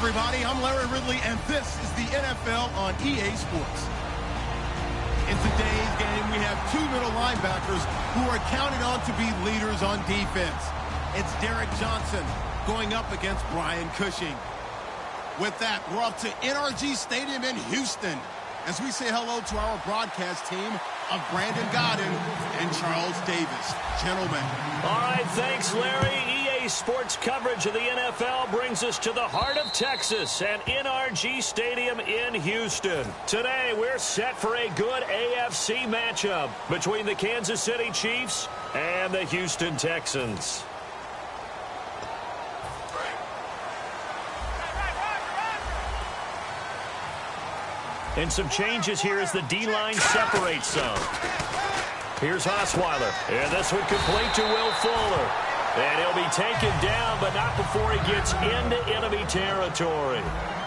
everybody. I'm Larry Ridley, and this is the NFL on EA Sports. In today's game, we have two middle linebackers who are counted on to be leaders on defense. It's Derek Johnson going up against Brian Cushing. With that, we're up to NRG Stadium in Houston as we say hello to our broadcast team of Brandon Godden and Charles Davis. Gentlemen. All right, thanks, Larry. EA Sports coverage of the NFL brings us to the heart of Texas and NRG Stadium in Houston. Today, we're set for a good AFC matchup between the Kansas City Chiefs and the Houston Texans. And some changes here as the D-line separates some. Here's Osweiler. And this one complete to Will Fuller. And he'll be taken down, but not before he gets into enemy territory.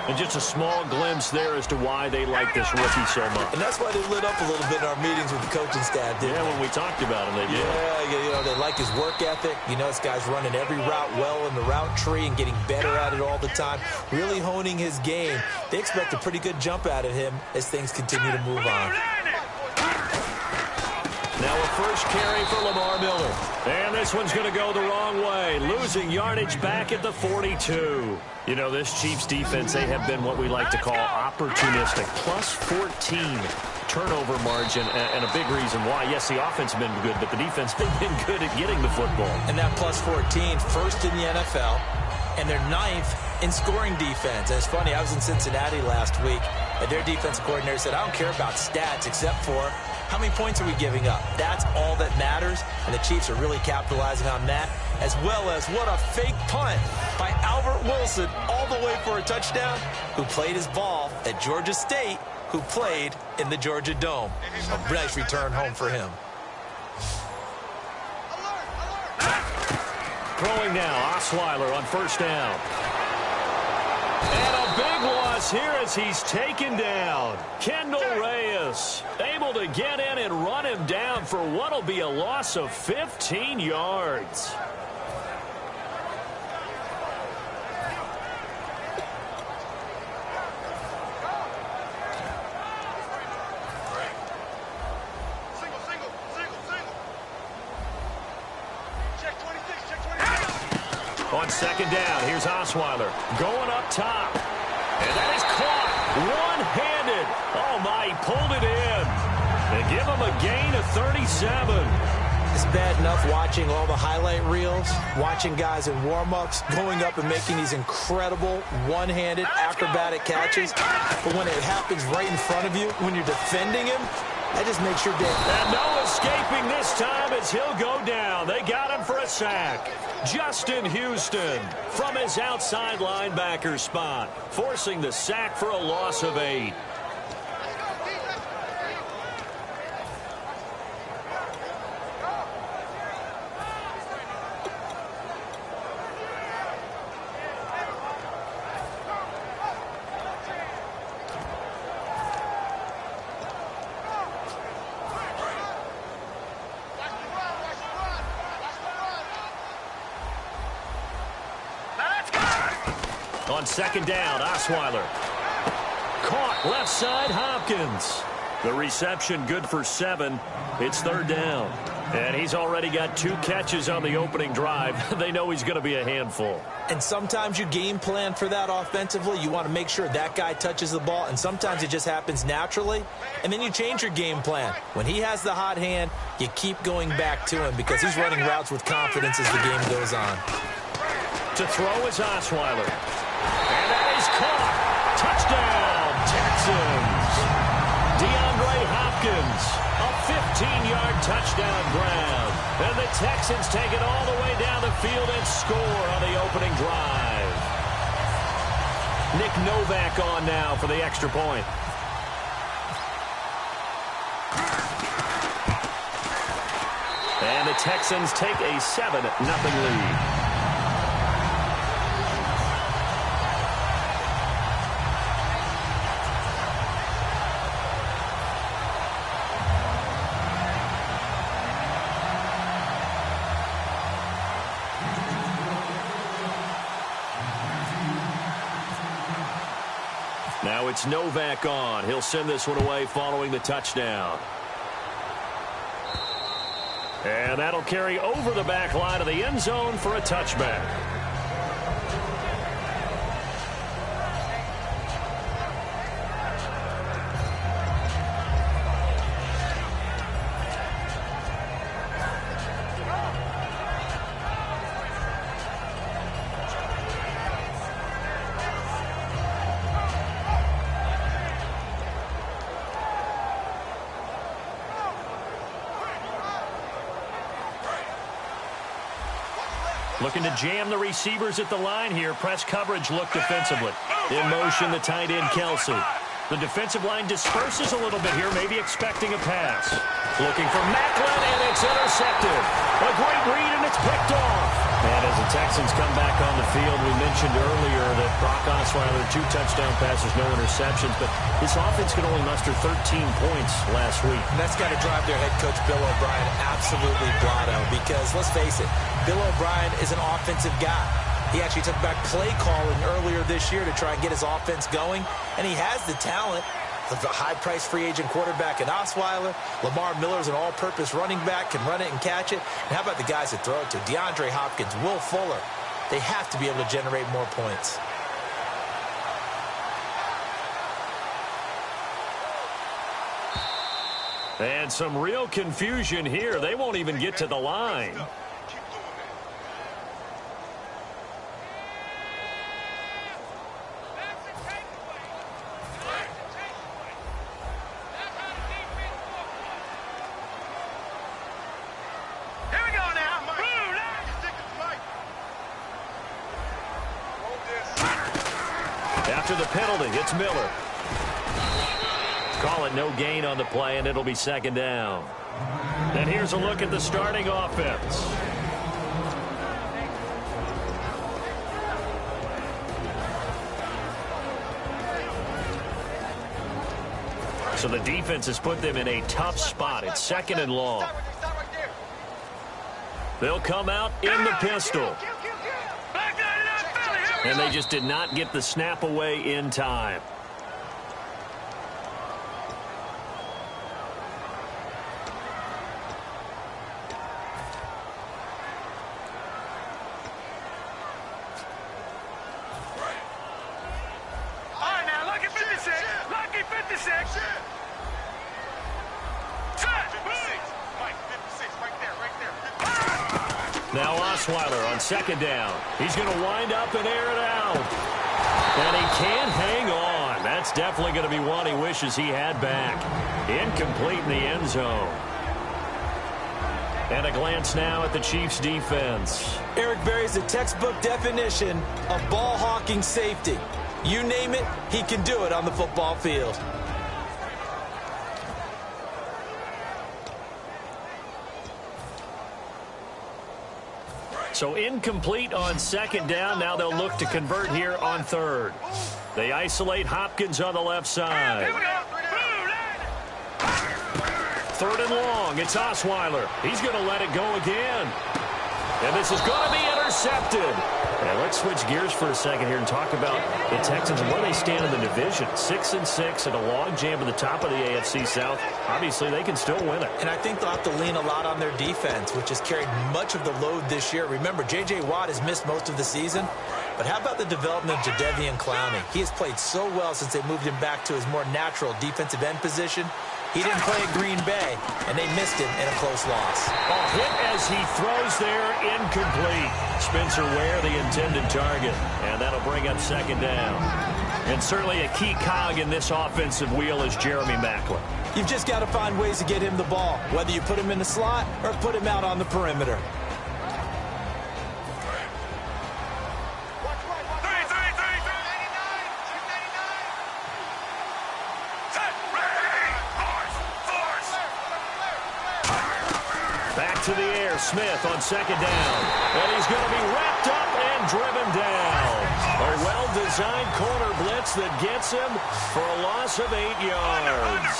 And just a small glimpse there as to why they like this rookie so much. And that's why they lit up a little bit in our meetings with the coaching staff, didn't they? When we talked about him, they did. Yeah, they like his work ethic. This guy's running every route well in the route tree and getting better at it all the time, really honing his game. They expect a pretty good jump out of him as things continue to move on. Now a first carry for Lamar Miller. And this one's going to go the wrong way, losing yardage back at the 42. This Chiefs defense, they have been what we like to call opportunistic. Plus 14 turnover margin, and a big reason why. Yes, the offense has been good, but the defense, they've been good at getting the football. And that plus 14, first in the NFL, and they're ninth in scoring defense. And it's funny, I was in Cincinnati last week, and their defensive coordinator said, I don't care about stats except for how many points are we giving up? That's all that matters, and the Chiefs are really capitalizing on that, as well as what a fake punt by Albert Wilson all the way for a touchdown, who played his ball at Georgia State, who played in the Georgia Dome. A nice return home for him. Throwing now, Osweiler on first down. And a big loss here as he's taken down. Kendall Reyes able to get in and run him down for what will be a loss of 15 yards. On second down, here's Osweiler going up top. And that is caught one-handed. Oh, my, he pulled it in. They give him a gain of 37. It's bad enough watching all the highlight reels, watching guys in warm-ups, going up and making these incredible one-handed acrobatic catches. But when it happens right in front of you, when you're defending him, that just makes your day. And no escaping this time as he'll go down. They got him for a sack. Justin Houston from his outside linebacker spot, forcing the sack for a loss of 8. On second down, Osweiler. Caught left side, Hopkins. The reception good for 7. It's third down. And he's already got 2 catches on the opening drive. They know he's going to be a handful. And sometimes you game plan for that offensively. You want to make sure that guy touches the ball. And sometimes it just happens naturally. And then you change your game plan. When he has the hot hand, you keep going back to him because he's running routes with confidence as the game goes on. To throw is Osweiler. And that is caught. Touchdown, Texans. DeAndre Hopkins, a 15-yard touchdown grab. And the Texans take it all the way down the field and score on the opening drive. Nick Novak on now for the extra point. And the Texans take a 7-0 lead. Now it's Novak on. He'll send this one away following the touchdown. And that'll carry over the back line of the end zone for a touchback. Looking to jam the receivers at the line here. Press coverage look defensively. In motion, the tight end, Kelsey. The defensive line disperses a little bit here, maybe expecting a pass. Looking for Macklin, and it's intercepted. A great read, and it's picked off. And as the Texans come back on the field, we mentioned earlier that Brock Osweiler, 2 touchdown passes, no interceptions, but this offense could only muster 13 points last week. And that's got to drive their head coach, Bill O'Brien, absolutely blotto, because let's face it, Bill O'Brien is an offensive guy. He actually took back play calling earlier this year to try and get his offense going, and he has the talent. The high-priced free agent quarterback in Osweiler. Lamar Miller's an all-purpose running back, can run it and catch it. And how about the guys that throw it to? DeAndre Hopkins, Will Fuller. They have to be able to generate more points. And some real confusion here. They won't even get to the line. After the penalty, it's Miller. Call it no gain on the play, and it'll be second down. And here's a look at the starting offense. So the defense has put them in a tough spot. It's second and long. They'll come out in the pistol. And they just did not get the snap away in time. All right, now, lucky 56. Lucky 56. Mike, 56, right there. Now Osweiler on second down. He's going to wind up and air it out. And he can't hang on. That's definitely going to be one he wishes he had back. Incomplete in the end zone. And a glance now at the Chiefs' defense. Eric Berry's the textbook definition of ball-hawking safety. You name it, he can do it on the football field. So incomplete on second down. Now they'll look to convert here on third. They isolate Hopkins on the left side. Third and long. It's Osweiler. He's going to let it go again. And this is going to be intercepted. And let's switch gears for a second here and talk about the Texans and where they stand in the division. 6-6 and a log jam at the top of the AFC South. Obviously, they can still win it. And I think they'll have to lean a lot on their defense, which has carried much of the load this year. Remember, J.J. Watt has missed most of the season. But how about the development of Jadeveon Clowney? He has played so well since they moved him back to his more natural defensive end position. He didn't play at Green Bay, and they missed him in a close loss. A hit as he throws there, incomplete. Spencer Ware, the intended target, and that'll bring up second down. And certainly a key cog in this offensive wheel is Jeremy Macklin. You've just got to find ways to get him the ball, whether you put him in the slot or put him out on the perimeter. To the air, Smith on second down. And he's going to be wrapped up and driven down. A well-designed corner blitz that gets him for a loss of 8 yards.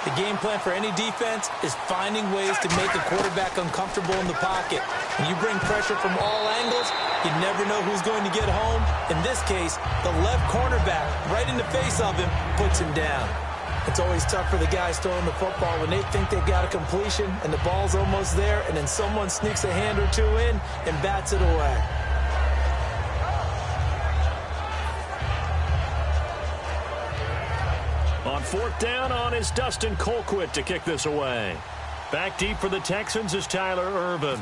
The game plan for any defense is finding ways to make a quarterback uncomfortable in the pocket. When you bring pressure from all angles, you never know who's going to get home. In this case, the left cornerback, right in the face of him, puts him down. It's always tough for the guys throwing the football when they think they've got a completion and the ball's almost there, and then someone sneaks a hand or two in and bats it away. On fourth down is Dustin Colquitt to kick this away. Back deep for the Texans is Tyler Ervin.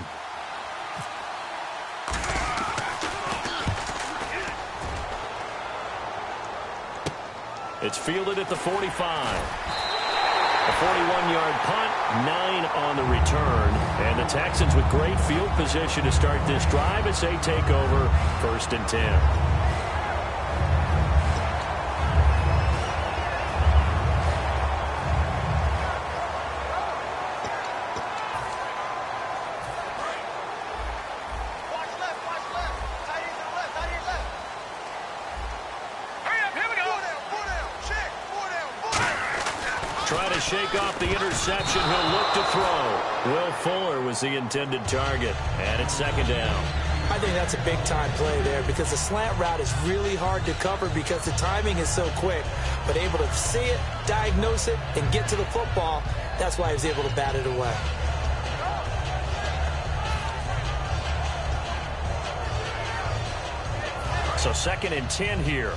It's fielded at the 45. A 41-yard punt, 9 on the return. And the Texans with great field position to start this drive as they take over 1st and 10. Shake off the interception. He'll look to throw. Will Fuller was the intended target. And it's 2nd down. I think that's a big-time play there because the slant route is really hard to cover because the timing is so quick. But able to see it, diagnose it, and get to the football, that's why he was able to bat it away. So 2nd and 10 here.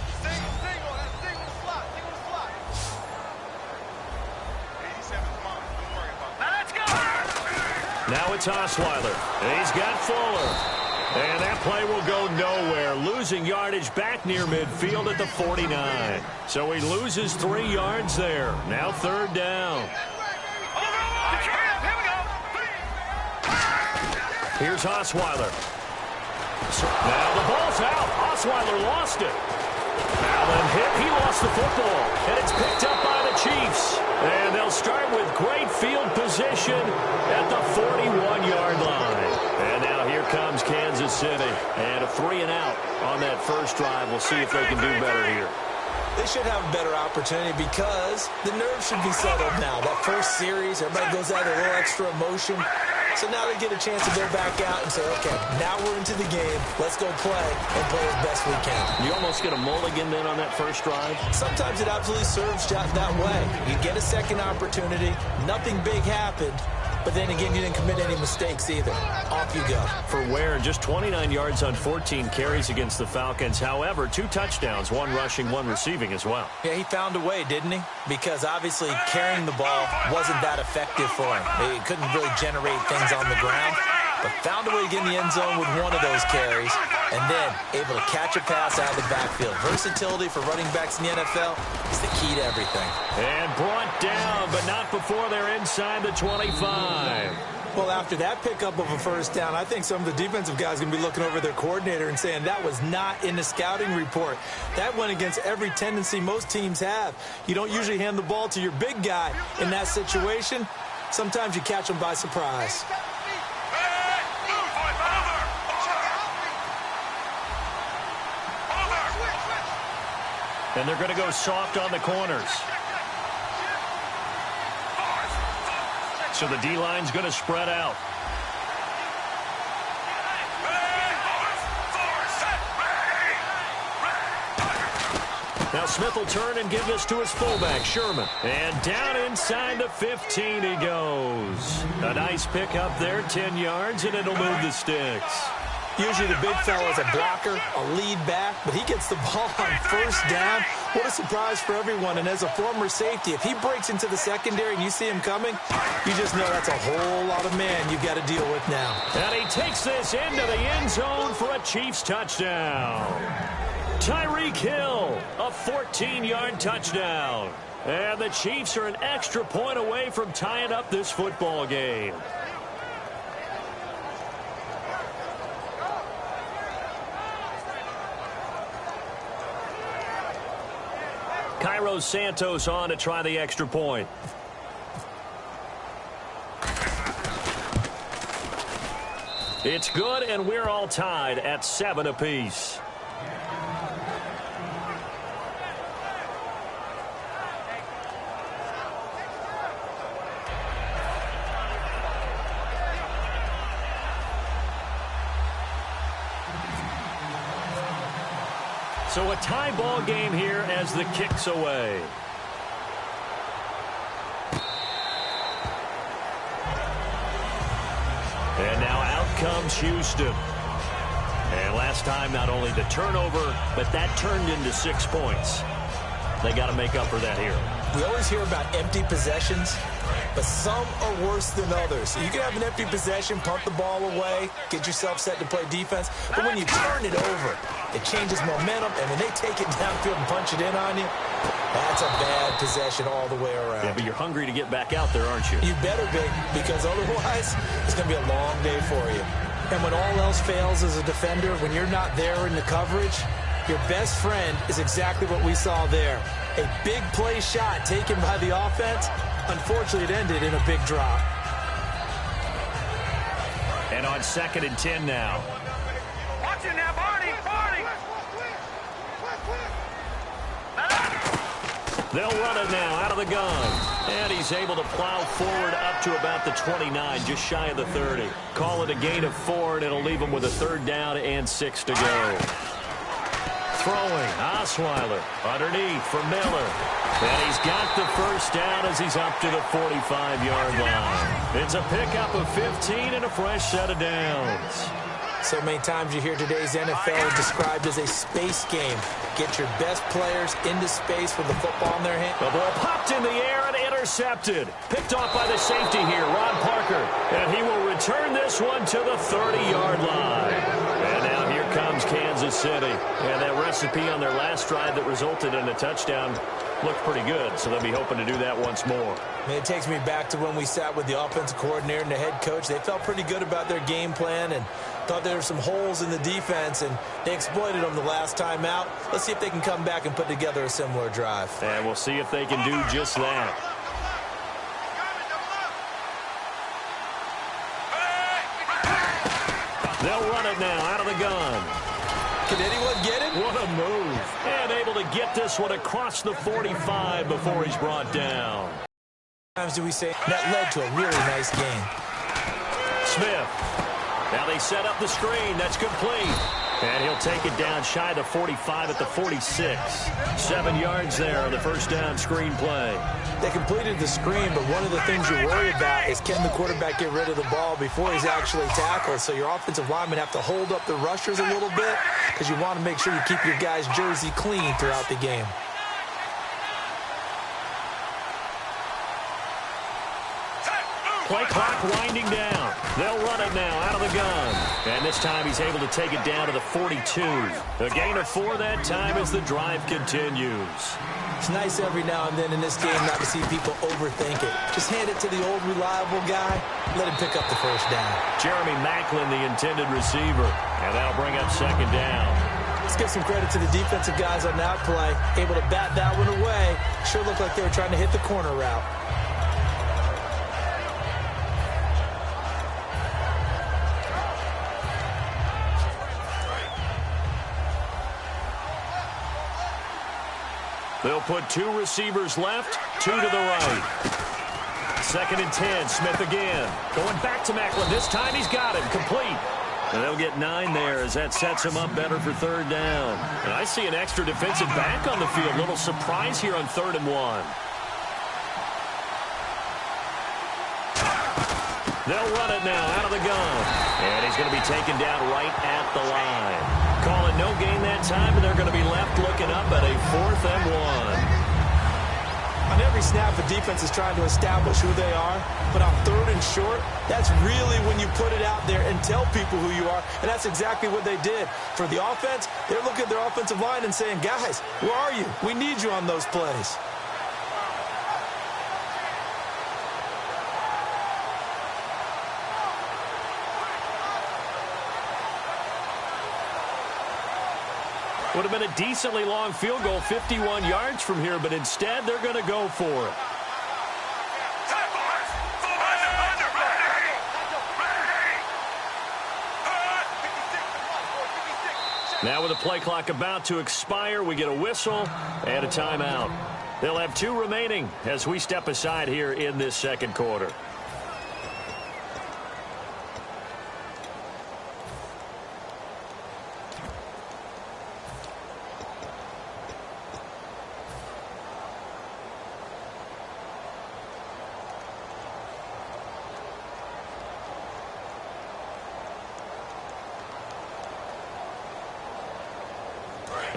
Now it's Osweiler. And he's got Fuller. And that play will go nowhere. Losing yardage back near midfield at the 49. So he loses 3 yards there. Now 3rd down. Here's Osweiler. Now the ball's out. Osweiler lost it. Allen hit. He lost the football. And it's picked up by the Chiefs. And they'll start with great field position at the 41-yard line. And now here comes Kansas City. And a 3-and-out on that first drive. We'll see if they can do better here. They should have a better opportunity because the nerves should be settled now. That first series, everybody goes out with a little extra emotion. So now they get a chance to go back out and say, okay, now we're into the game. Let's go play and play as best we can. You almost get a mulligan then on that first drive? Sometimes it absolutely serves that way. You get a second opportunity. Nothing big happened. But then again, you didn't commit any mistakes either. Off you go. For Ware, just 29 yards on 14 carries against the Falcons. However, 2 touchdowns, 1 rushing, 1 receiving as well. Yeah, he found a way, didn't he? Because obviously carrying the ball wasn't that effective for him. He couldn't really generate things on the ground, but found a way to get in the end zone with 1 of those carries, and then able to catch a pass out of the backfield. Versatility for running backs in the NFL is the key to everything. And brought down, but not before they're inside the 25. Well, after that pickup of a first down, I think some of the defensive guys are going to be looking over their coordinator and saying that was not in the scouting report. That went against every tendency most teams have. You don't usually hand the ball to your big guy in that situation. Sometimes you catch them by surprise. And they're going to go soft on the corners. So the D-line's going to spread out. Now Smith will turn and give this to his fullback, Sherman. And down inside the 15 he goes. A nice pickup there, 10 yards, and it'll move the sticks. Usually the big fella is a blocker, a lead back, but he gets the ball on first down. What a surprise for everyone. And as a former safety, if he breaks into the secondary and you see him coming, you just know that's a whole lot of man you've got to deal with now. And he takes this into the end zone for a Chiefs touchdown. Tyreek Hill, a 14-yard touchdown. And the Chiefs are an extra point away from tying up this football game. Cairo Santos on to try the extra point. It's good, and we're all tied at 7 apiece. So a tie ball game here as the kick's away. And now out comes Houston. And last time, not only the turnover, but that turned into 6 points. They got to make up for that here. We always hear about empty possessions, but some are worse than others. So you can have an empty possession, punt the ball away, get yourself set to play defense, but when you turn it over, it changes momentum, and when they take it downfield and punch it in on you, that's a bad possession all the way around. Yeah, but you're hungry to get back out there, aren't you? You better be, because otherwise, it's going to be a long day for you. And when all else fails as a defender, when you're not there in the coverage, your best friend is exactly what we saw there. A big play shot taken by the offense. Unfortunately, it ended in a big drop. And on 2nd and 10 now. Watch it now, Barney! Barney! They'll run it now out of the gun. And he's able to plow forward up to about the 29, just shy of the 30. Call it a gain of 4, and it'll leave him with a 3rd down and 6 to go. Throwing, Osweiler underneath for Miller. And he's got the 1st down as he's up to the 45-yard line. It's a pickup of 15 and a fresh set of downs. So many times you hear today's NFL described as a space game. Get your best players into space with the football in their hand. The ball popped in the air and intercepted. Picked off by the safety here, Ron Parker. And he will return this one to the 30-yard line. And now here comes Kansas City. And that recipe on their last drive that resulted in a touchdown looked pretty good, so they'll be hoping to do that once more. It takes me back to when we sat with the offensive coordinator and the head coach. They felt pretty good about their game plan and thought there were some holes in the defense, and they exploited them the last time out. Let's see if they can come back and put together a similar drive. And we'll see if they can do just that. They'll run it now out of the gun. Can anyone get it? What a move. And able to get this one across the 45 before he's brought down. Times do we say that led to a really nice game. Smith. Now they set up the screen. That's complete. And he'll take it down shy of the 45 at the 46. 7 yards there on the 1st down screen play. They completed the screen, but one of the things you worry about is can the quarterback get rid of the ball before he's actually tackled. So your offensive linemen have to hold up the rushers a little bit because you want to make sure you keep your guy's jersey clean throughout the game. Play clock winding down. They'll run it now out of the gun. And this time he's able to take it down to the 42. A gain of 4 that time as the drive continues. It's nice every now and then in this game not to see people overthink it. Just hand it to the old reliable guy. Let him pick up the 1st down. Jeremy Maclin, the intended receiver. And that'll bring up 2nd down. Let's give some credit to the defensive guys on that play. Able to bat that one away. Sure looked like they were trying to hit the corner route. They'll put 2 receivers left, 2 to the right. 2nd and 10, Smith again. Going back to Maclin. This time he's got him, complete. And they'll get 9 there as that sets him up better for 3rd down. And I see an extra defensive back on the field. Little surprise here on 3rd and 1. They'll run it now out of the gun. And he's going to be taken down right at the line. Call it no gain that time, and they're going to be left looking up at a 4th and 1. On every snap, the defense is trying to establish who they are. But on 3rd and short, that's really when you put it out there and tell people who you are. And that's exactly what they did. For the offense, they're looking at their offensive line and saying, guys, where are you? We need you on those plays. Would have been a decently long field goal, 51 yards from here, but instead they're going to go for it. Now with the play clock about to expire, we get a whistle and a timeout. They'll have 2 remaining as we step aside here in this 2nd quarter.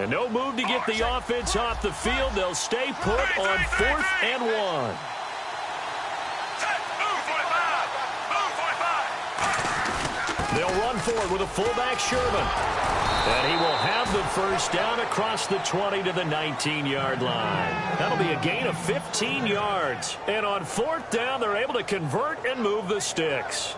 And no move to get the offense off the field. They'll stay put on 4th and 1. They'll run forward with a fullback, Sherman. And he will have the first down across the 20 to the 19-yard line. That'll be a gain of 15 yards. And on 4th down, they're able to convert and move the sticks.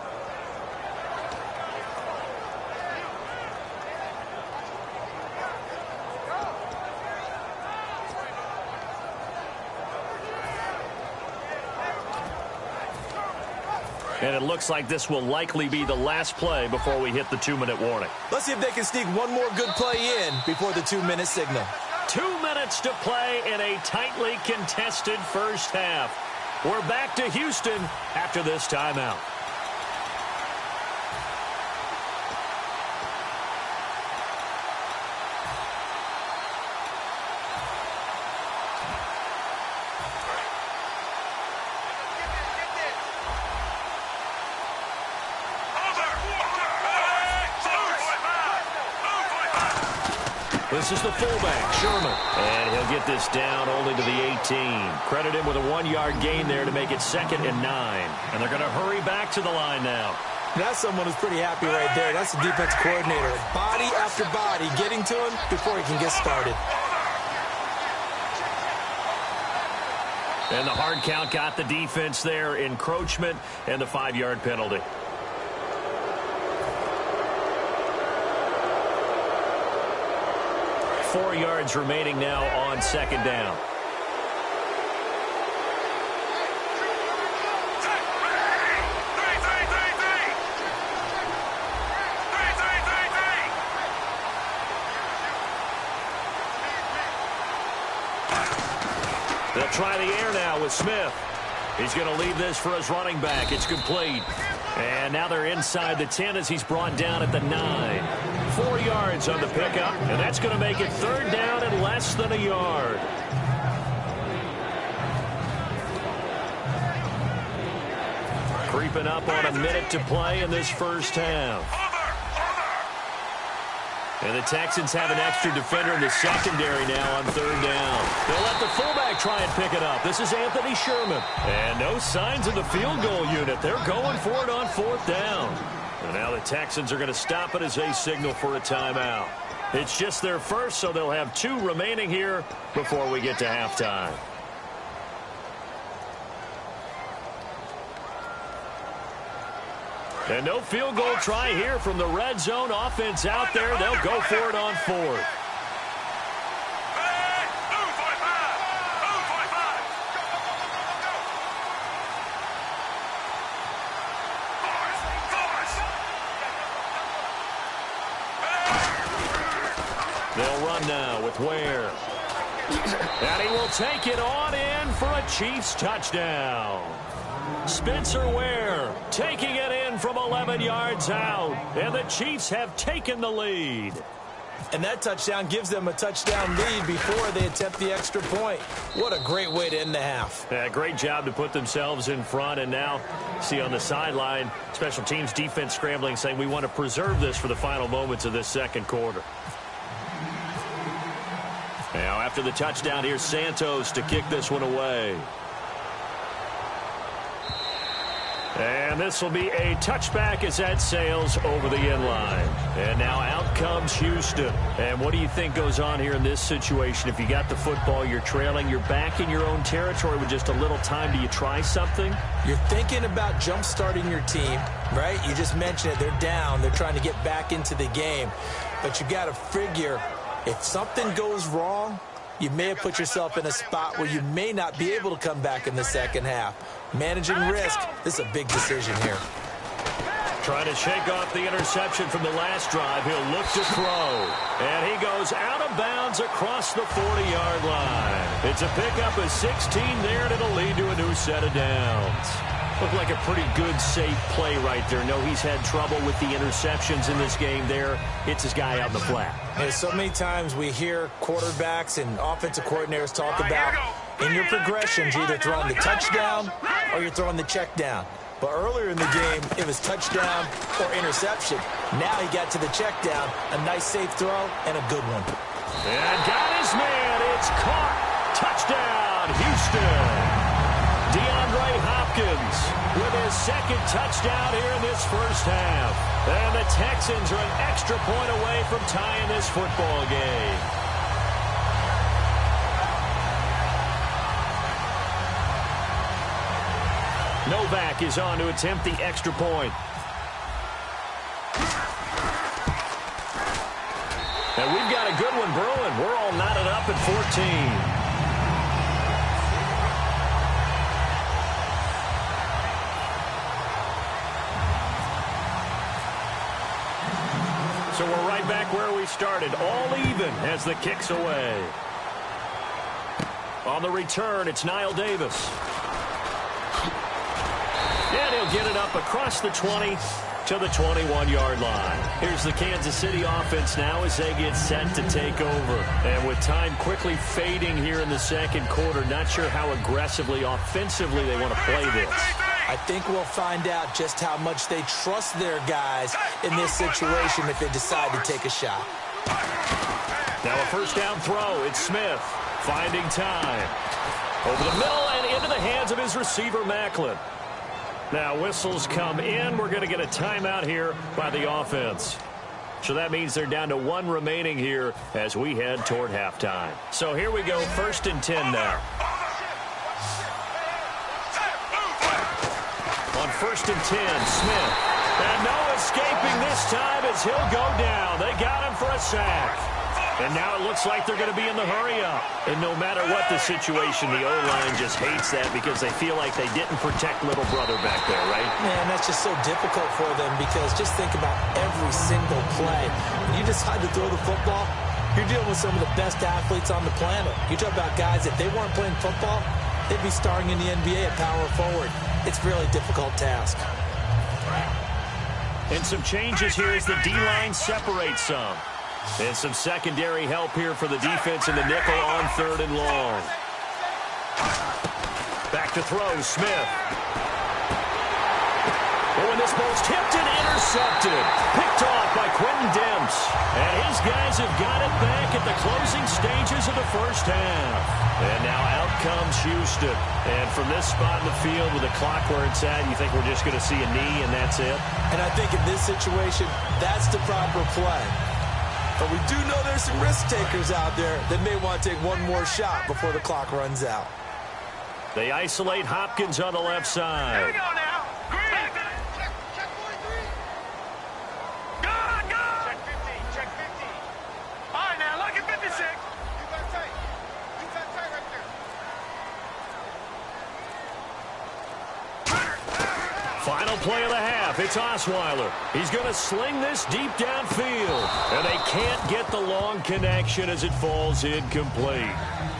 And it looks like this will likely be the last play before we hit the 2-minute warning. Let's see if they can sneak one more good play in before the 2-minute signal. 2 minutes to play in a tightly contested first half. We're back to Houston after this timeout. This is the fullback, Sherman. And he'll get this down only to the 18. Credit him with a 1-yard gain there to make it 2nd and 9. And they're going to hurry back to the line now. That's someone who's pretty happy right there. That's the defense coordinator. Body after body getting to him before he can get started. And the hard count got the defense there. Encroachment and the 5-yard penalty. Four yards remaining now on 2nd down. They'll try the air now with Smith. He's going to leave this for his running back. It's complete. And now they're inside the 10 as he's brought down at the 9. 4 yards on the pickup, and that's going to make it 3rd down and less than a yard. Creeping up on a minute to play in this first half. And the Texans have an extra defender in the secondary now on 3rd down. They'll let the fullback try and pick it up. This is Anthony Sherman. And no signs of the field goal unit. They're going for it on 4th down. And now the Texans are going to stop it as they signal for a timeout. It's just their first, so they'll have 2 remaining here before we get to halftime. And no field goal try here from the red zone offense out there. They'll go for it on 4th. They'll run now with Ware. And he will take it on in for a Chiefs touchdown. Spencer Ware taking it in from 11 yards out. And the Chiefs have taken the lead. And that touchdown gives them a touchdown lead before they attempt the extra point. What a great way to end the half. Yeah, great job to put themselves in front. And now, see on the sideline, special teams defense scrambling, saying we want to preserve this for the final moments of this second quarter. Now, after the touchdown, here's Santos to kick this one away. And this will be a touchback as that sails over the end line. And now out comes Houston. And what do you think goes on here in this situation? If you got the football, you're trailing, you're back in your own territory with just a little time. Do you try something? You're thinking about jump-starting your team, right? You just mentioned it. They're down. They're trying to get back into the game. But you got to figure, if something goes wrong, you may have put yourself in a spot where you may not be able to come back in the second half. Managing risk, this is a big decision here. Trying to shake off the interception from the last drive. He'll look to throw. And he goes out of bounds across the 40-yard line. It's a pickup of 16 there, and it'll lead to a new set of downs. Looked like a pretty good, safe play right there. No, he's had trouble with the interceptions in this game there. Hits his guy out in the flat. And so many times we hear quarterbacks and offensive coordinators talk about in your progressions, you're either throwing the touchdown or you're throwing the check down. But earlier in the game, it was touchdown or interception. Now he got to the check down, a nice safe throw, and a good one. And got his man. It's caught. Touchdown, Houston. DeAndre Hopkins with his second touchdown here in this first half. And the Texans are an extra point away from tying this football game. Novak is on to attempt the extra point. And we've got a good one brewing. We're all knotted up at 14. So we're right back where we started, all even as the kick's away. On the return, it's Niall Davis. And he'll get it up across the 20 to the 21-yard line. Here's the Kansas City offense now as they get set to take over. And with time quickly fading here in the second quarter, not sure how aggressively, offensively they want to play this. I think we'll find out just how much they trust their guys in this situation if they decide to take a shot. Now a first down throw. It's Smith finding time. Over the middle and into the hands of his receiver, Macklin. Now whistles come in. We're going to get a timeout here by the offense. So that means they're down to one remaining here as we head toward halftime. So here we go, 1st and 10 now. On 1st and 10, Smith. And no escaping this time as he'll go down. They got him for a sack. And now it looks like they're going to be in the hurry-up. And no matter what the situation, the O-line just hates that because they feel like they didn't protect little brother back there, right? Man, that's just so difficult for them because just think about every single play. When you decide to throw the football, you're dealing with some of the best athletes on the planet. You talk about guys, if they weren't playing football, they'd be starring in the NBA at power forward. It's a really difficult task. And some changes here as the D-line separates some. And some secondary help here for the defense in the nickel on 3rd and long. Back to throw, Smith. Oh, and this ball's tipped and intercepted. Picked off by Quentin Demps. And his guys have got it back at the closing stages of the first half. And now out comes Houston. And from this spot in the field with the clock where it's at, you think we're just going to see a knee and that's it? And I think in this situation, that's the proper play. But we do know there's some risk takers out there that may want to take one more shot before the clock runs out. They isolate Hopkins on the left side. Here we go now. Green. Check 43. Go. Check 15. All right, now, look at 56. You got tight. You got tight right there. Final play of the half. It's Osweiler. He's going to sling this deep downfield. And they can't get the long connection as it falls incomplete.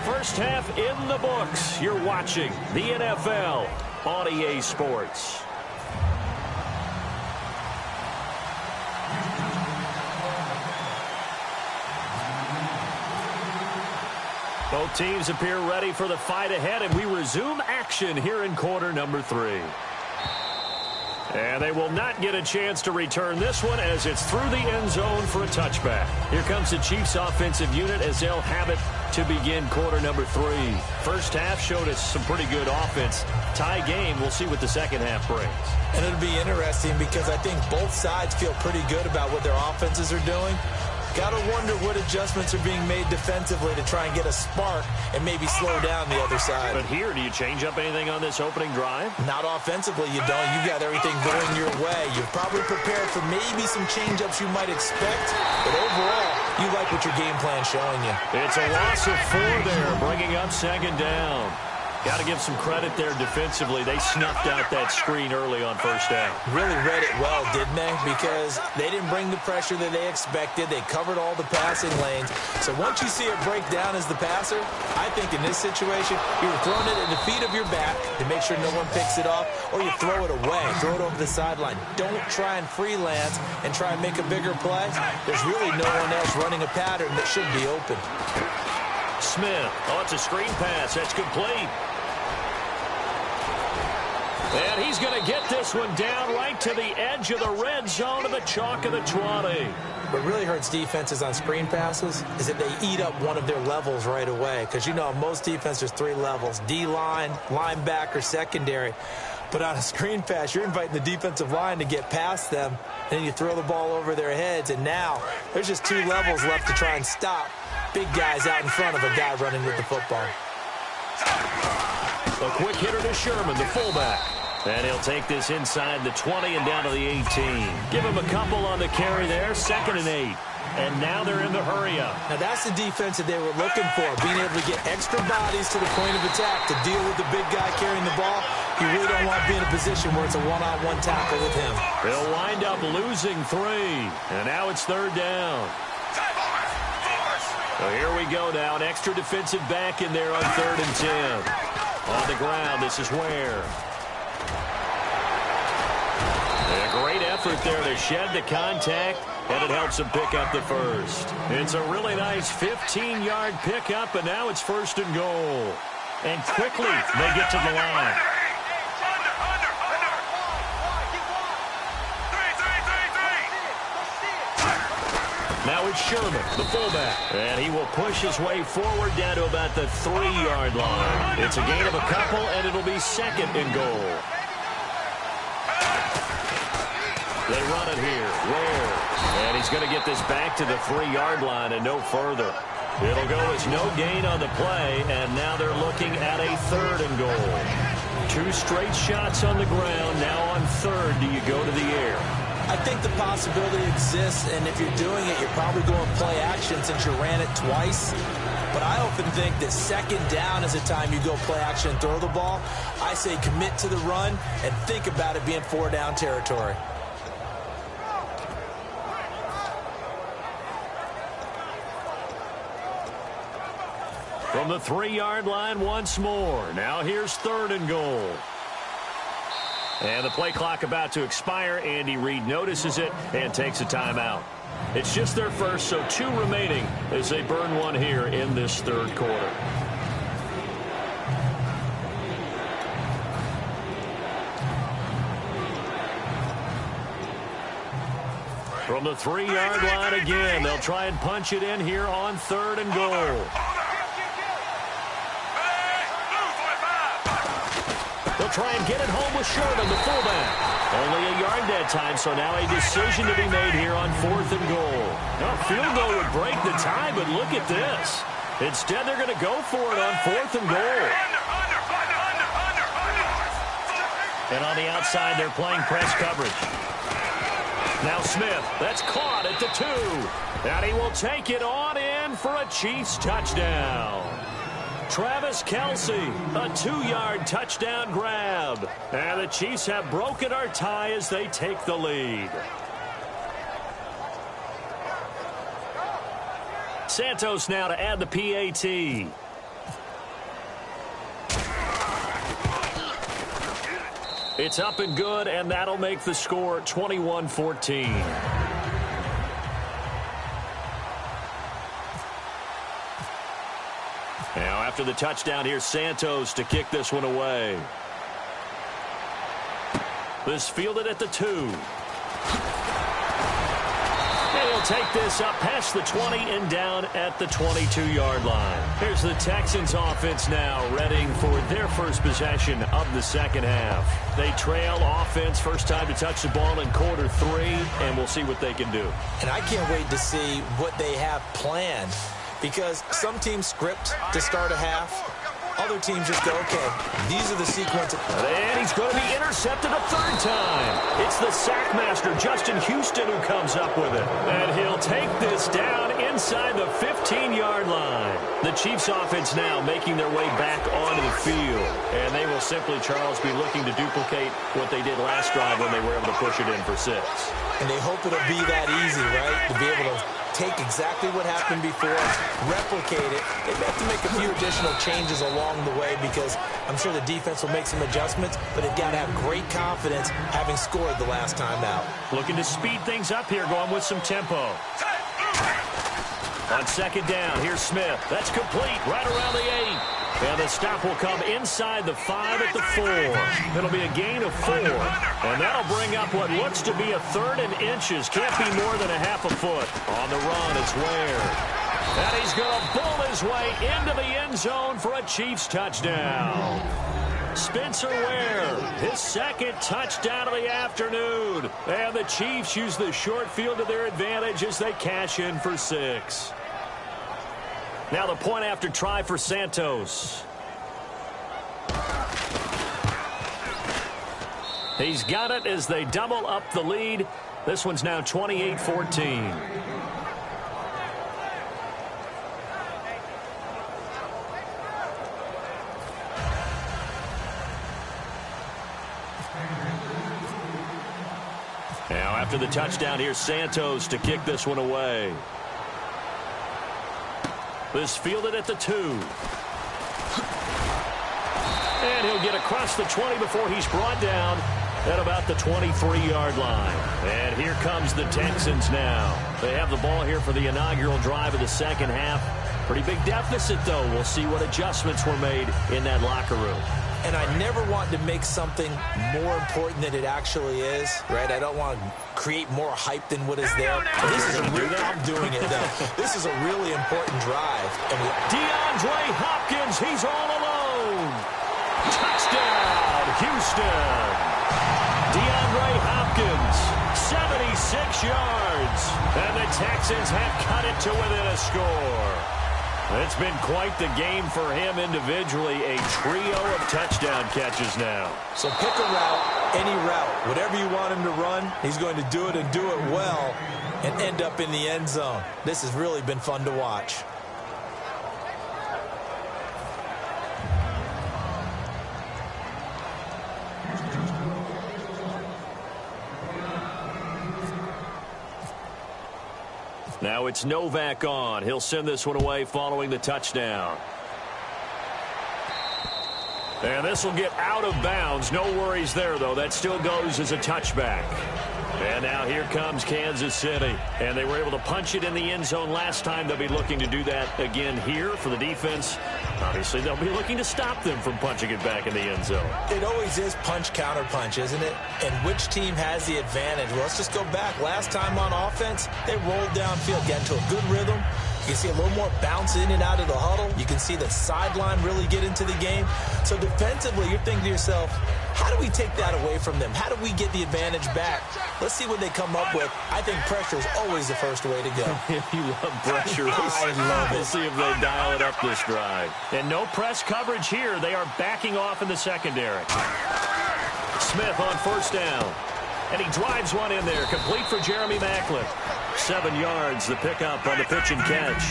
First half in the books. You're watching the NFL on EA Sports. Both teams appear ready for the fight ahead, and we resume action here in quarter number 3. And they will not get a chance to return this one as it's through the end zone for a touchback. Here comes the Chiefs offensive unit as they'll have it to begin quarter number 3. First half showed us some pretty good offense. Tie game, we'll see what the second half brings. And it'll be interesting because I think both sides feel pretty good about what their offenses are doing. Gotta wonder what adjustments are being made defensively to try and get a spark and maybe slow down the other side. But here, do you change up anything on this opening drive? Not offensively, you don't. You got everything going your way. You've probably prepared for maybe some change-ups you might expect, but overall, you like what your game plan's showing you. It's a loss of 4 there, bringing up 2nd down. Got to give some credit there defensively. They snuffed out that screen early on first down. Really read it well, didn't they? Because they didn't bring the pressure that they expected. They covered all the passing lanes. So once you see it break down as the passer, I think in this situation, you're throwing it at the feet of your back to make sure no one picks it off, or you throw it away, throw it over the sideline. Don't try and freelance and try and make a bigger play. There's really no one else running a pattern that should be open. Smith. Oh, it's a screen pass. That's complete. And he's going to get this one down right to the edge of the red zone of the chalk of the 20. What really hurts defenses on screen passes is that they eat up one of their levels right away. Because, you know, most defense there's 3 levels: D-line, linebacker, secondary. But on a screen pass, you're inviting the defensive line to get past them, and then you throw the ball over their heads, and now there's just 2 levels left to try and stop big guys out in front of a guy running with the football. A quick hitter to Sherman, the fullback. And he'll take this inside the 20 and down to the 18. Give him a couple on the carry there, 2nd and 8. And now they're in the hurry-up. Now, that's the defense that they were looking for, being able to get extra bodies to the point of attack to deal with the big guy carrying the ball. You really don't want to be in a position where it's a one-on-one tackle with him. They'll wind up losing 3. And now it's 3rd down. So here we go now, an extra defensive back in there on 3rd and 10. On the ground, this is Ware. A great effort there to shed the contact, and it helps him pick up the first. It's a really nice 15-yard pickup, and now it's 1st and goal. And quickly, they get to the line. Now it's Sherman, the fullback. And he will push his way forward down to about the 3-yard line. It's a gain of a couple, and it'll be 2nd and goal. They run it here. Ware. And he's going to get this back to the 3-yard line and no further. It'll go as no gain on the play, and now they're looking at a 3rd and goal. 2 straight shots on the ground. Now on 3rd, do you go to the air? I think the possibility exists, and if you're doing it, you're probably going play action since you ran it twice. But I often think that 2nd down is the time you go play action and throw the ball. I say commit to the run and think about it being 4-down territory. From the 3-yard line once more. Now here's 3rd and goal. And the play clock about to expire. Andy Reid notices it and takes a timeout. It's just their first, so 2 remaining as they burn one here in this 3rd quarter. From the 3-yard line again, they'll try and punch it in here on 3rd and goal. They'll try and get it home with Sherman, the fullback. Only a yard that time, so now a decision to be made here on 4th and goal. A field goal would break the tie, but look at this. Instead, they're going to go for it on 4th and goal. And on the outside, they're playing press coverage. Now Smith, that's caught at the 2. And he will take it on in for a Chiefs touchdown. Travis Kelce, a 2-yard touchdown grab. And the Chiefs have broken our tie as they take the lead. Santos now to add the PAT. It's up and good, and that'll make the score 21-14. Now, after the touchdown, here's Santos to kick this one away. This fielded at the 2. And he'll take this up past the 20 and down at the 22-yard line. Here's the Texans offense now, readying for their first possession of the 2nd half. They trail offense, first time to touch the ball in quarter 3, and we'll see what they can do. And I can't wait to see what they have planned. Because some teams script to start a half. Other teams just go, okay, these are the sequences. And he's going to be intercepted a 3rd time. It's the sackmaster, Justin Houston, who comes up with it. And he'll take this down inside the 15-yard line. The Chiefs offense now making their way back onto the field. And they will simply, Charles, be looking to duplicate what they did last drive when they were able to push it in for 6. And they hope it'll be that easy, right? To be able to take exactly what happened before, replicate it. They have to make a few additional changes along the way because I'm sure the defense will make some adjustments, but they've got to have great confidence having scored the last time out. Looking to speed things up here, going with some tempo. On 2nd down, here's Smith. That's complete right around the 8. And the stop will come inside the 5 at the 4. It'll be a gain of 4. And that'll bring up what looks to be a 3rd and inches. Can't be more than a half a foot. On the run, it's Ware. And he's going to bull his way into the end zone for a Chiefs touchdown. Spencer Ware, his 2nd touchdown of the afternoon. And the Chiefs use the short field to their advantage as they cash in for 6. Now the point after try for Santos. He's got it as they double up the lead. This one's now 28-14. Now after the touchdown, here's Santos to kick this one away. This fielded at the 2. And he'll get across the 20 before he's brought down at about the 23-yard line. And here comes the Texans now. They have the ball here for the inaugural drive of the second half. Pretty big deficit, though. We'll see what adjustments were made in that locker room. And I never want to make something more important than it actually is, right? I don't want to create more hype than what is there. This is I'm doing it, though. This is a really important drive. And DeAndre Hopkins, he's all alone. Touchdown, Houston. DeAndre Hopkins, 76 yards. And the Texans have cut it to within a score. It's been quite the game for him individually. A trio of touchdown catches now. So pick a route, any route. Whatever you want him to run, he's going to do it and do it well and end up in the end zone. This has really been fun to watch. Now it's Novak on. He'll send this one away following the touchdown. And this will get out of bounds. No worries there, though. That still goes as a touchback. And now here comes Kansas City. And they were able to punch it in the end zone last time. They'll be looking to do that again here for the defense. Obviously, they'll be looking to stop them from punching it back in the end zone. It always is punch, counter punch, isn't it? And which team has the advantage? Well, let's just go back. Last time on offense, they rolled downfield, got into a good rhythm. You can see a little more bounce in and out of the huddle. You can see the sideline really get into the game. So defensively, you're thinking to yourself, how do we take that away from them? How do we get the advantage back? Let's see what they come up with. I think pressure is always the first way to go. You love pressure. I love it. We'll see if they dial it up this drive. And no press coverage here. They are backing off in the secondary. Smith on first down. And he drives one in there, complete for Jeremy Maclin. 7 yards, the pickup on the pitch and catch.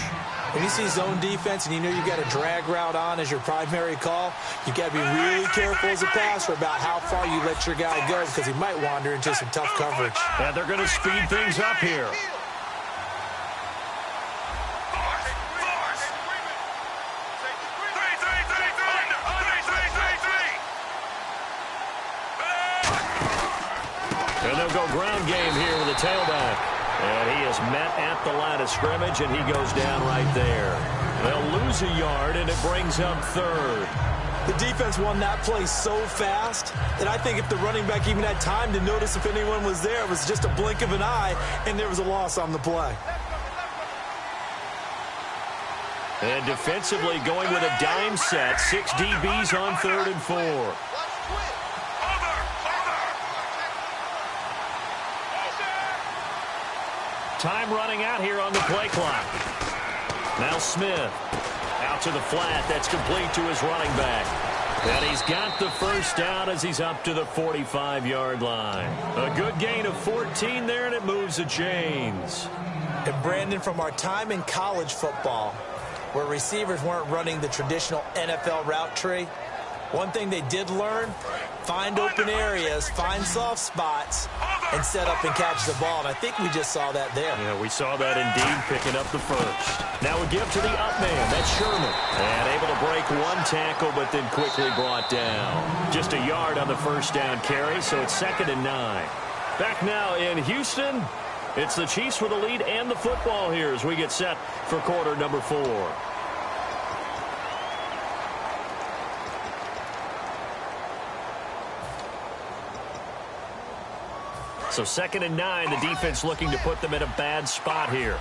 When you see zone defense and you know you've got a drag route on as your primary call, you've got to be really careful as a passer about how far you let your guy go because he might wander into some tough coverage. And they're going to speed things up here. And they'll go ground game here with a tailback. And he is met at the line of scrimmage, and he goes down right there. They'll lose a yard, and it brings up third. The defense won that play so fast that I think if the running back even had time to notice if anyone was there, it was just a blink of an eye, and there was a loss on the play. And defensively going with a dime set, 6 DBs on 3rd and 4. Time running out here on the play clock. Now Smith out to the flat. That's complete to his running back. And he's got the first down as he's up to the 45-yard line. A good gain of 14 there, and it moves the chains. And Brandon, from our time in college football, where receivers weren't running the traditional NFL route tree, one thing they did learn, find open areas, find soft spots, and set up and catch the ball. And I think we just saw that there. Yeah, we saw that indeed, picking up the first. Now we give to the up man. That's Sherman. And able to break one tackle, but then quickly brought down. Just a yard on the first down carry, so it's 2nd and 9. Back now in Houston, it's the Chiefs with the lead and the football here as we get set for quarter number 4. So 2nd and 9, the defense looking to put them in a bad spot here.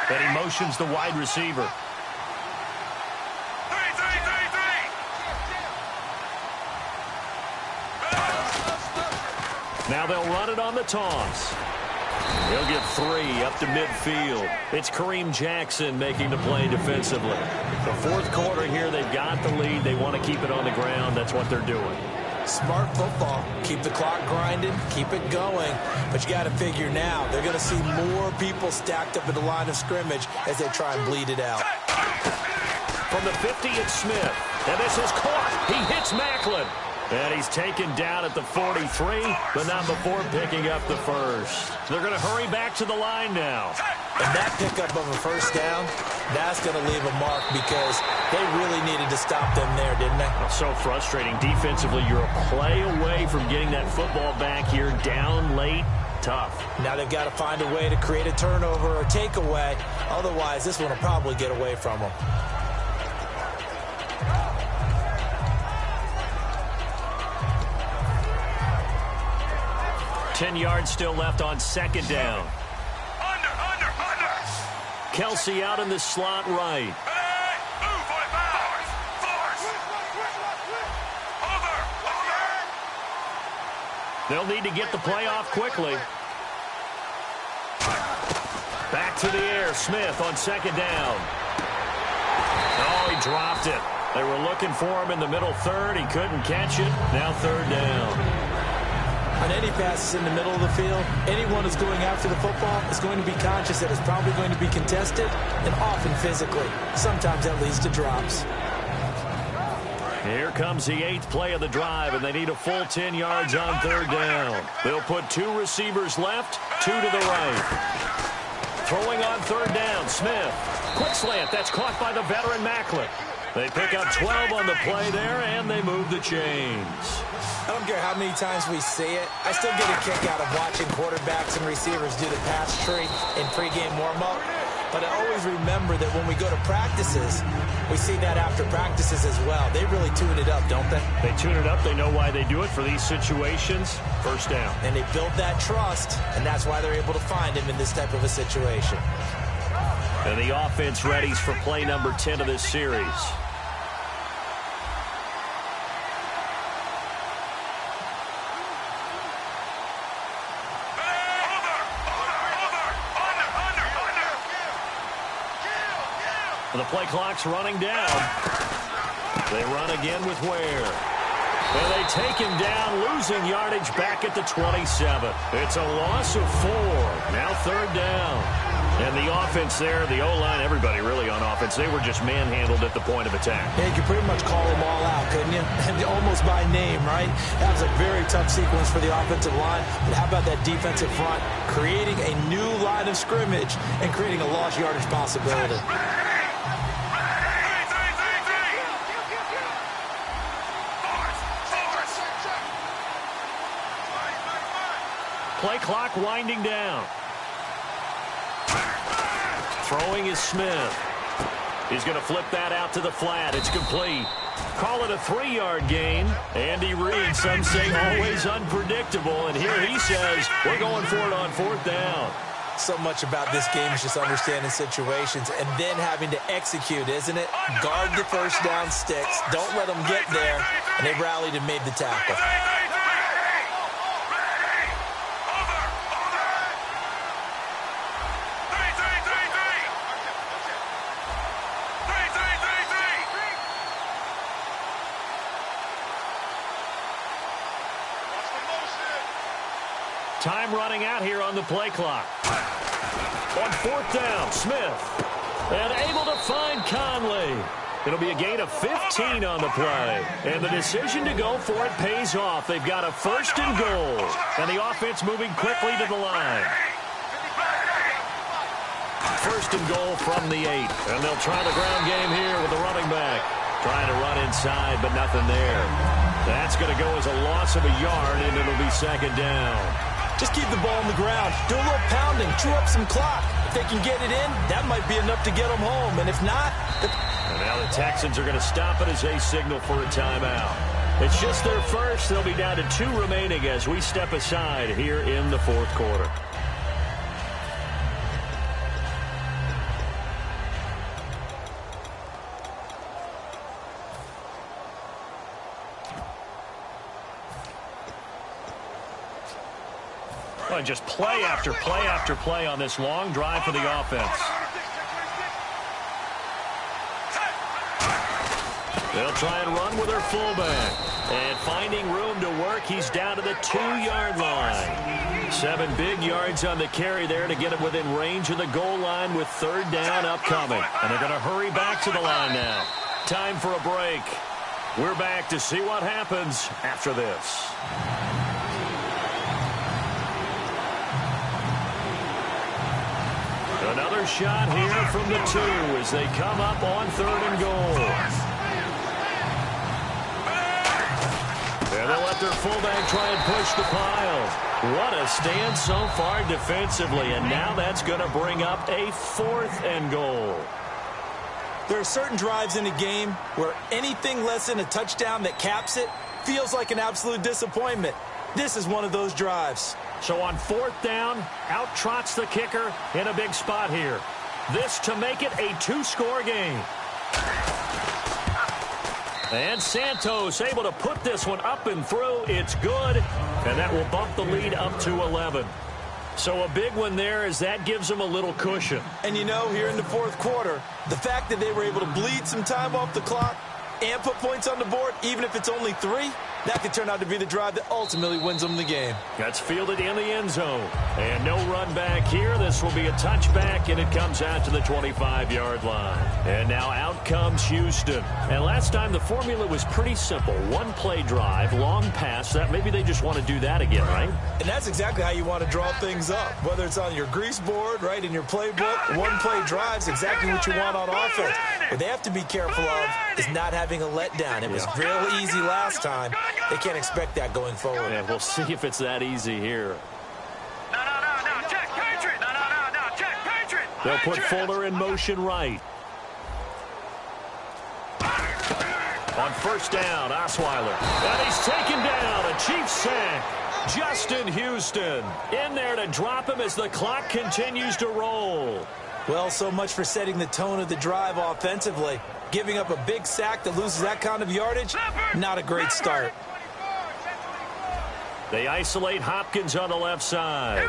And he motions the wide receiver. Now they'll run it on the toss. He'll get 3 up to midfield. It's Kareem Jackson making the play defensively. The 4th quarter here, they've got the lead. They want to keep it on the ground. That's what they're doing. Smart football. Keep the clock grinding. Keep it going. But you got to figure now, they're going to see more people stacked up at the line of scrimmage as they try and bleed it out. From the 50, it's Smith. And this is caught. He hits Macklin. And he's taken down at the 43, but not before picking up the first. They're going to hurry back to the line now. And that pickup of a first down, that's going to leave a mark because they really needed to stop them there, didn't they? So frustrating. Defensively, you're a play away from getting that football back here down late. Tough. Now they've got to find a way to create a turnover or takeaway. Otherwise, this one will probably get away from them. 10 yards still left on 2nd down. Under. Kelsey out in the slot right. Hey, move, force. Over. They'll need to get the play off quickly. Back to the air. Smith on 2nd down. Oh, he dropped it. They were looking for him in the middle 3rd. He couldn't catch it. Now 3rd down. On any passes in the middle of the field, anyone who's going after the football is going to be conscious that it's probably going to be contested and often physically. Sometimes that leads to drops. Here comes the 8th play of the drive, and they need a full 10 yards on 3rd down. They'll put 2 receivers left, 2 to the right. Throwing on 3rd down, Smith. Quick slant, that's caught by the veteran Macklin. They pick up 12 on the play there, and they move the chains. I don't care how many times we see it. I still get a kick out of watching quarterbacks and receivers do the pass tree in pregame warm-up. But I always remember that when we go to practices, we see that after practices as well. They really tune it up, don't they? They tune it up. They know why they do it for these situations. First down. And they build that trust, and that's why they're able to find him in this type of a situation. And the offense readies for play number 10 of this series. The play clock's running down. They run again with Ware. And they take him down, losing yardage back at the 27. It's a loss of 4. Now 3rd down. And the offense there, the O-line, everybody really on offense, they were just manhandled at the point of attack. Yeah, you could pretty much call them all out, couldn't you? And almost by name, right? That was a very tough sequence for the offensive line. But how about that defensive front? Creating a new line of scrimmage and creating a lost yardage possibility. Play clock winding down. Throwing is Smith. He's going to flip that out to the flat. It's complete. Call it a 3-yard gain. Andy Reid, some say always unpredictable. And here he says, we're going for it on 4th down. So much about this game is just understanding situations and then having to execute, isn't it? Guard the first down sticks. Don't let them get there. And they rallied and made the tackle. Time running out here on the play clock. On 4th down, Smith. And able to find Conley. It'll be a gain of 15 on the play. And the decision to go for it pays off. They've got a 1st and goal. And the offense moving quickly to the line. 1st and goal from the 8. And they'll try the ground game here with the running back. Trying to run inside, but nothing there. That's going to go as a loss of a yard, and it'll be 2nd down. Just keep the ball on the ground. Do a little pounding. Chew up some clock. If they can get it in, that might be enough to get them home. And if not... And now the Texans are going to stop it as they signal for a timeout. It's just their first. They'll be down to 2 remaining as we step aside here in the fourth quarter. And just play after play after play on this long drive for the offense. They'll try and run with their fullback. And finding room to work, he's down to the 2-yard line. 7 big yards on the carry there to get him within range of the goal line with 3rd down upcoming. And they're going to hurry back to the line now. Time for a break. We're back to see what happens after this. Another shot here from the 2 as they come up on 3rd and goal. And they'll let their fullback try and push the pile. What a stand so far defensively, and now that's going to bring up a 4th and goal. There are certain drives in a game where anything less than a touchdown that caps it feels like an absolute disappointment. This is one of those drives. So on 4th down, out trots the kicker in a big spot here. This to make it a 2-score game. And Santos able to put this one up and through. It's good, and that will bump the lead up to 11. So a big one there as that gives them a little cushion. And you know, here in the fourth quarter, the fact that they were able to bleed some time off the clock and put points on the board, even if it's only 3, that could turn out to be the drive that ultimately wins them the game. That's fielded in the end zone. And no run back here. This will be a touchback, and it comes out to the 25-yard line. And now out comes Houston. And last time the formula was pretty simple. 1-play drive, long pass. That maybe they just want to do that again, right? And that's exactly how you want to draw things up. Whether it's on your grease board, right, in your playbook, 1-play drives, exactly what you want on offense. What they have to be careful of is not having a letdown. It was real easy last time. They can't expect that going forward. Yeah, we'll see if it's that easy here. No, check, Patriot. No, check, Patriot. They'll put Fuller in motion right. On 1st down, Osweiler. And he's taken down. A Chiefs sack. Justin Houston in there to drop him as the clock continues to roll. Well, so much for setting the tone of the drive offensively. Giving up a big sack that loses that kind of yardage, not a great start. They isolate Hopkins on the left side.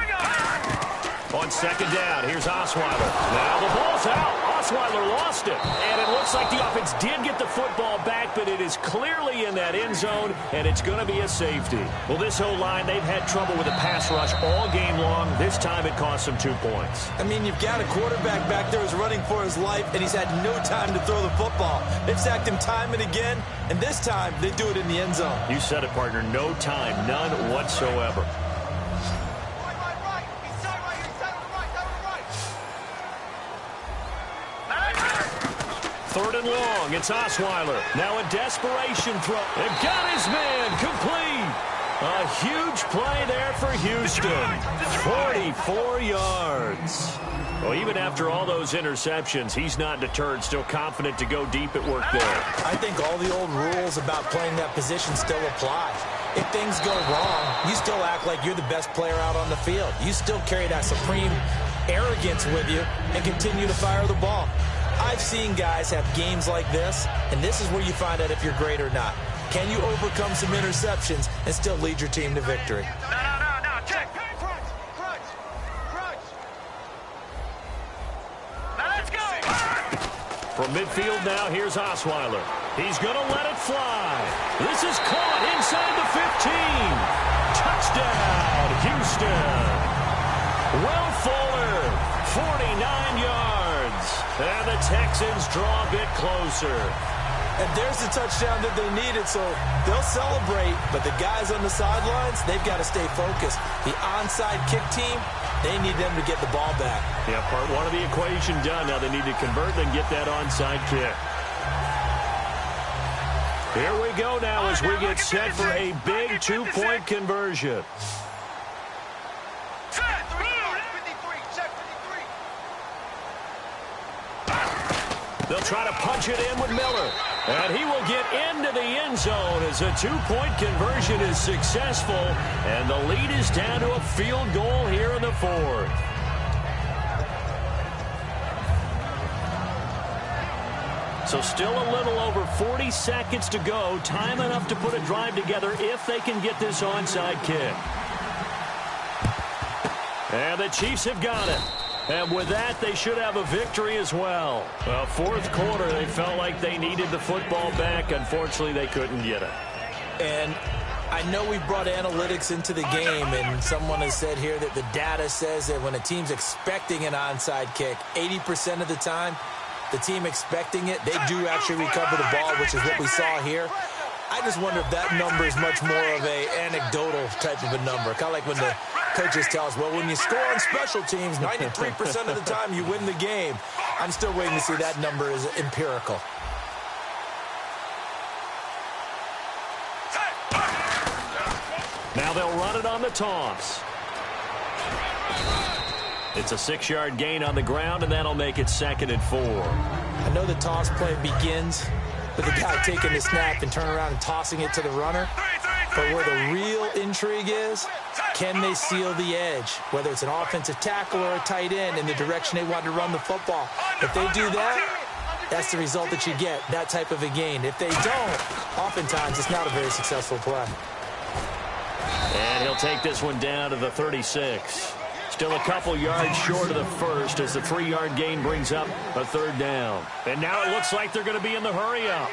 On 2nd down, here's Osweiler. Now the ball's out. Osweiler lost it. And it looks like the offense did get the football back, but it is clearly in that end zone, and it's going to be a safety. Well, this whole line, they've had trouble with the pass rush all game long. This time it cost them 2 points. I mean, you've got a quarterback back there who's running for his life, and he's had no time to throw the football. They've sacked him time and again, and this time they do it in the end zone. You said it, partner. No time, none whatsoever. 3rd and long. It's Osweiler. Now a desperation throw. It got his man complete. A huge play there for Houston. 44 yards. Well, even after all those interceptions, he's not deterred, still confident to go deep at work there. I think all the old rules about playing that position still apply. If things go wrong, you still act like you're the best player out on the field. You still carry that supreme arrogance with you and continue to fire the ball. I've seen guys have games like this, and this is where you find out if you're great or not. Can you overcome some interceptions and still lead your team to victory? No, check. Crunch. Now let's go. From midfield now, here's Osweiler. He's going to let it fly. This is caught inside the 15. Touchdown, Houston. Will Fuller, 49 yards. And the Texans draw a bit closer. And there's the touchdown that they needed, so they'll celebrate. But the guys on the sidelines, they've got to stay focused. The onside kick team, they need them to get the ball back. Yeah, part 1 of the equation done. Now they need to convert and get that onside kick. Here we go now as we get set for a big 2-point conversion. They'll try to punch it in with Miller. And he will get into the end zone as a two-point conversion is successful. And the lead is down to a field goal here in the fourth. So still a little over 40 seconds to go. Time enough to put a drive together if they can get this onside kick. And the Chiefs have got it. And with that, they should have a victory as well. Well, fourth quarter, they felt like they needed the football back. Unfortunately, they couldn't get it. And I know we brought analytics into the game, and someone has said here that the data says that when a team's expecting an onside kick, 80% of the time, the team expecting it, they do actually recover the ball, which is what we saw here. I just wonder if that number is much more of a anecdotal type of a number. Kind of like when the coaches tell us, well, when you score on special teams, 93% of the time you win the game. I'm still waiting to see that number is empirical. Now they'll run it on the toss. It's a 6-yard gain on the ground, and that'll make it 2nd and 4. I know the toss play begins with the guy taking the snap and turning around and tossing it to the runner. But where the real intrigue is, can they seal the edge? Whether it's an offensive tackle or a tight end in the direction they want to run the football. If they do that, that's the result that you get, that type of a gain. If they don't, oftentimes it's not a very successful play. And he'll take this one down to the 36. Still a couple yards short of the first as the 3-yard gain brings up a 3rd down. And now it looks like they're going to be in the hurry-up.